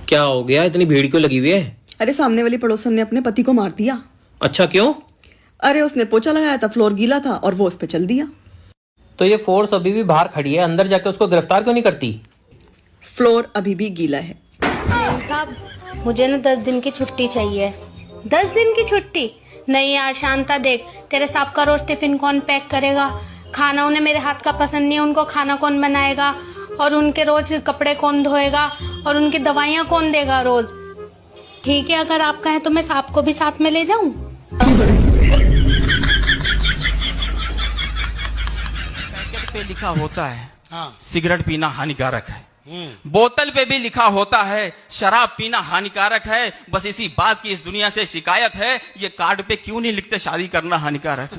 क्या हो गया, इतनी भीड़ क्यों लगी हुई है? अरे सामने वाली पड़ोसन ने अपने पति को मार दिया। अच्छा, क्यों? अरे उसने पोछा लगाया था, फ्लोर गीला था और वो उस पे चल दिया। तो ये फोर्स अभी भी बाहर खड़ी है, अंदर जाके उसको गिरफ्तार क्यों नहीं करती? फ्लोर अभी भी गीला है। साहब, मुझे ना 10 दिन की छुट्टी चाहिए। 10 दिन की छुट्टी? नहीं यार शांता, देख तेरे साहब का रोज टिफिन कौन पैक करेगा, खाना उन्हें मेरे हाथ का पसंद नहीं है, उनको खाना कौन बनाएगा, और उनके रोज कपड़े कौन धोएगा, और उनकी दवाइयाँ कौन देगा रोज। ठीक है, अगर आप कहें तो मैं साहब को भी साथ में ले जाऊं। पैकेट पे लिखा होता है सिगरेट पीना हानिकारक है, बोतल पे भी लिखा होता है शराब पीना हानिकारक है। बस इसी बात की इस दुनिया से शिकायत है, ये कार्ड पे क्यों नहीं लिखते शादी करना हानिकारक।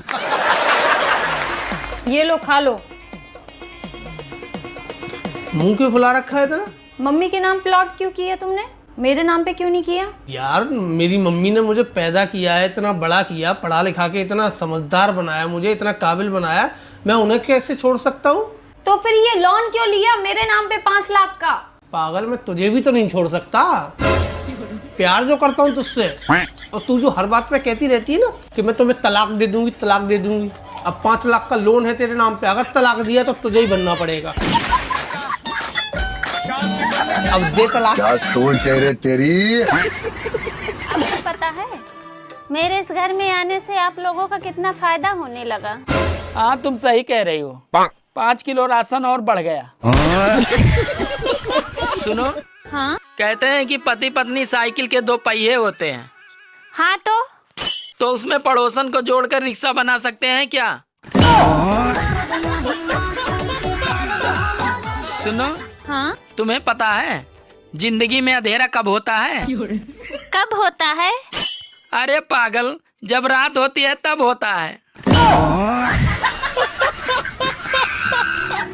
ये लो, खा लो। मुंह क्यों फुला रखा है तेरा? मम्मी के नाम प्लॉट क्यों किया तुमने, मेरे नाम पे क्यों नहीं किया? यार मेरी मम्मी ने मुझे पैदा किया है, इतना बड़ा किया, पढ़ा लिखा के इतना समझदार बनाया, मुझे इतना काबिल बनाया, मैं उन्हें कैसे छोड़ सकता हूँ? तो फिर ये लोन क्यों लिया मेरे नाम पे 5 लाख का? पागल, मैं तुझे भी तो नहीं छोड़ सकता। प्यार जो करता हूँ तुझसे, और तू जो हर बात पे कहती रहती है ना कि मैं तुम्हें तलाक दे दूंगी, तलाक दे दूंगी। अब 5 लाख का लोन है तेरे नाम पे, अगर तलाक दिया तो तुझे ही बनना पड़ेगा। अब दे तलाक। क्या सोच है रे तेरी? आपको पता है मेरे इस घर में आने से आप लोगों का कितना फायदा होने लगा? हाँ, तुम सही कह रही हो। 5 किलो राशन और बढ़ गया। सुनो, हाँ कहते हैं कि पति पत्नी साइकिल के 2 पहिए होते हैं। हाँ तो उसमें पड़ोसन को जोड़कर रिक्शा बना सकते हैं क्या? सुनो, हाँ, तुम्हें पता है जिंदगी में अंधेरा कब होता है? कब होता है? अरे पागल, जब रात होती है तब होता है।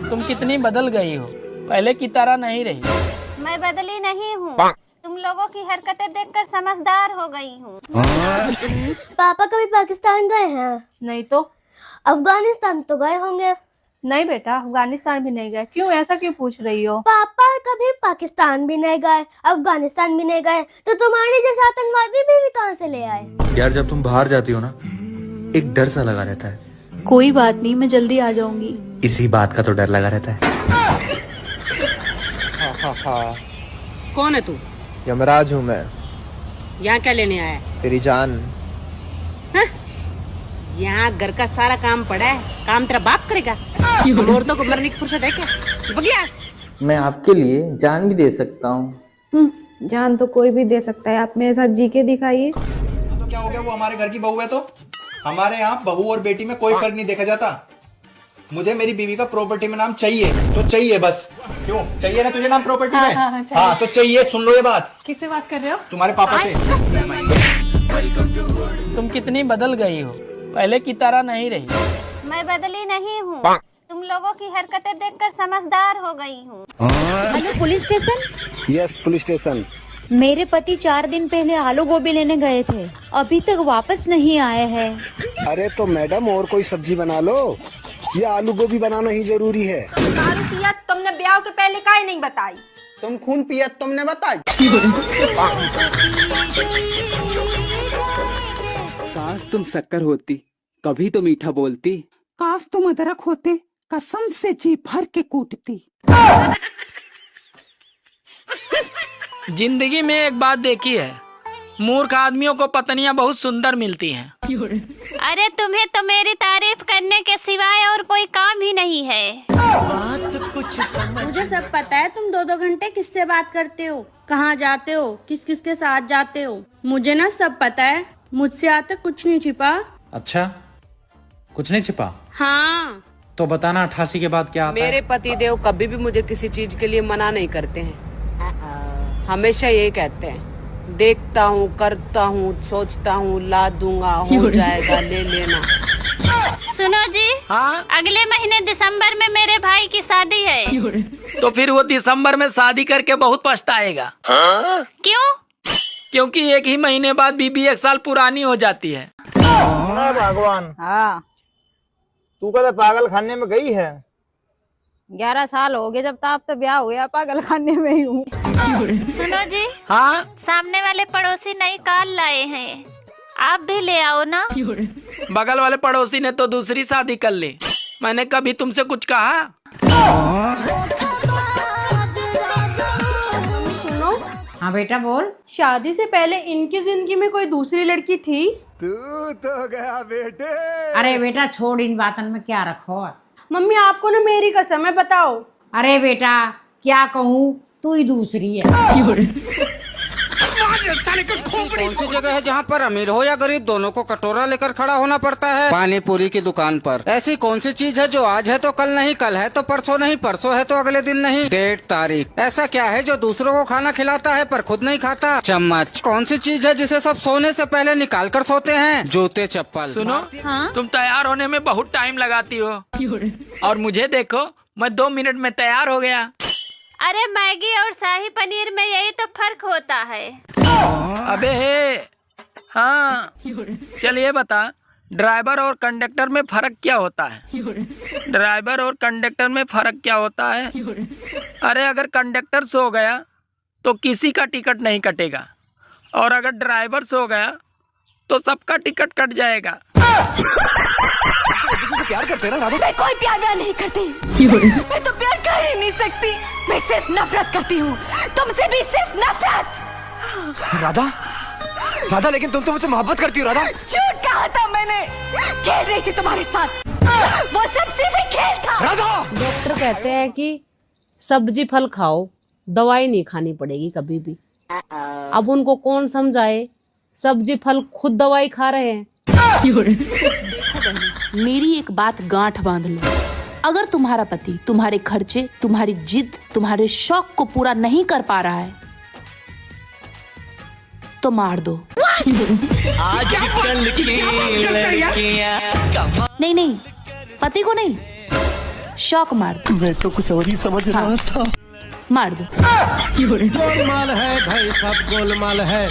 तुम कितनी बदल गई हो, पहले की तरह नहीं रही। मैं बदली नहीं हूँ, तुम लोगों की हरकतें देखकर समझदार हो गई हूँ। पापा कभी पाकिस्तान गए हैं? नहीं तो। अफगानिस्तान तो गए होंगे? नहीं बेटा, अफगानिस्तान भी नहीं गए। क्यों, ऐसा क्यों पूछ रही हो? पापा कभी पाकिस्तान भी नहीं गए, अफगानिस्तान भी नहीं गए, तो तुम्हारे जैसे आतंकवादी भी कहाँ से ले आए? यार जब तुम बाहर जाती हो ना, एक डर सा लगा रहता है। कोई बात नहीं, मैं जल्दी आ जाऊंगी। इसी बात का तो डर लगा रहता है। कौन है तू? यमराज हूँ मैं। यहाँ क्या लेने आया? तेरी जान। यहाँ घर का सारा काम पड़ा है, काम तेरा बाप करेगा? औरतों को मरने की फुर्सत है क्या? बगिया। मैं आपके लिए जान भी दे सकता हूँ। जान तो कोई भी दे सकता है, आप मेरे साथ जी के दिखाइए। तो क्या हो गया, वो हमारे घर की बहू है तो? हमारे यहाँ बहू और बेटी में कोई फर्क नहीं देखा जाता। मुझे मेरी बीवी का प्रॉपर्टी में नाम चाहिए तो चाहिए, बस। क्यों चाहिए ना तुझे नाम प्रॉपर्टी में? हाँ तो चाहिए। सुन लो ये बात। किससे बात कर रहे हो? तुम्हारे पापा से। तुम कितनी बदल गई हो, पहले की तरह नहीं रही। मैं बदली नहीं हूँ, तुम लोगों की हरकतें देखकर समझदार हो गई हूँ। Hello, police station? Yes, police station. मेरे पति 4 दिन पहले आलू गोभी लेने गए थे, अभी तक वापस नहीं आए हैं। अरे तो मैडम और कोई सब्जी बना लो, ये आलू गोभी बनाना ही जरूरी है। दारू पिया तुमने ब्याह के पहले काहे नहीं बताई? तुम खून पिया तुमने बताई? काश तुम शक्कर होती, कभी तो मीठा बोलती। काश तुम अदरक होते, कसम से जी भर के कूटती। जिंदगी में एक बात देखी है, मूर्ख आदमियों को पत्नियां बहुत सुंदर मिलती हैं। अरे तुम्हें तो मेरी तारीफ करने के सिवाय और कोई काम ही नहीं है। मुझे सब पता है, तुम 2-2 घंटे किससे बात करते हो, कहाँ जाते हो, किस किस के साथ जाते हो। मुझे ना सब पता है, मुझसे आज तक कुछ नहीं छिपा। अच्छा, कुछ नहीं छिपा? हाँ। तो बताना 88 के बाद क्या आता मेरे पति देव कभी भी मुझे किसी चीज के लिए मना नहीं करते हैं, हमेशा ये कहते हैं देखता हूँ, करता हूँ, सोचता हूँ, ला दूंगा, हो जाएगा, ले लेना। सुनो जी, हाँ? अगले महीने दिसंबर में मेरे भाई की शादी है। तो फिर वो दिसंबर में शादी करके बहुत पछताएगा। क्यों? क्योंकि 1 ही महीने बाद बीबी 1 साल पुरानी हो जाती है। भगवान, हाँ, तू कदे पागल खाने में गई है? 11 साल हो गए जब तक तो ब्याह हो गया, पागल खाने में ही हूँ। सुनो जी। हाँ। सामने वाले पड़ोसी नई कार लाए हैं, आप भी ले आओ ना। बगल वाले पड़ोसी ने तो दूसरी शादी कर ली, मैंने कभी तुमसे कुछ कहा? सुनो। हाँ बेटा बोल। शादी से पहले इनकी जिंदगी में कोई दूसरी लड़की थी? तू तो गया बेटे। अरे बेटा छोड़, इन बातन में क्या रखो। मम्मी आपको ना मेरी कसम है, बताओ। अरे बेटा क्या कहूँ, तू ही दूसरी है। कौन सी जगह है जहाँ पर अमीर हो या गरीब दोनों को कटोरा लेकर खड़ा होना पड़ता है पानी पूरी की दुकान पर? ऐसी कौन सी चीज है जो आज है तो कल नहीं, कल है तो परसों नहीं, परसों है तो अगले दिन नहीं? डेट तारीख। ऐसा क्या है जो दूसरों को खाना खिलाता है पर खुद नहीं खाता? चम्मच। कौन सी चीज है जिसे सब सोने से पहले निकाल कर सोते हैं? जूते चप्पल। सुनो, तुम तैयार होने में बहुत टाइम लगाती हो, और मुझे देखो, मैं 2 मिनट में तैयार हो गया। अरे मैगी और शाही पनीर में यही तो फर्क होता है। अबे हाँ, चलिए बता, ड्राइवर और कंडक्टर में फर्क क्या होता है? ड्राइवर और कंडक्टर में फर्क क्या होता है? अरे अगर कंडक्टर सो गया तो किसी का टिकट नहीं कटेगा, और अगर ड्राइवर सो गया तो सबका टिकट कट जाएगा। प्यार करते ना राधा? मैं कोई प्यार नहीं करती। मैं तो प्यार कर ही नहीं सकती, मैं सिर्फ नफरत करती हूँ, तुमसे भी सिर्फ नफरत। राधा, राधा लेकिन तुम तो मुझसे मोहब्बत करती हो राधा। झूठ कहा था मैंने, खेल रही थी तुम्हारे साथ, वो सब सिर्फ एक खेल था। राधा! डॉक्टर कहते हैं कि सब्जी फल खाओ, दवाई नहीं खानी पड़ेगी कभी भी। अब उनको कौन समझाए, सब्जी फल खुद दवाई खा रहे हैं। मेरी एक बात गांठ बांध लो, अगर तुम्हारा पति तुम्हारे खर्चे, तुम्हारी जिद, तुम्हारे शौक को पूरा नहीं कर पा रहा है तो मार दो। आजकल की लड़कियां। नहीं, पति को नहीं, शौक मार दो। मैं तो कुछ और ही समझ रहा था। मार दो। गोलमाल है भाई, सब गोलमाल है।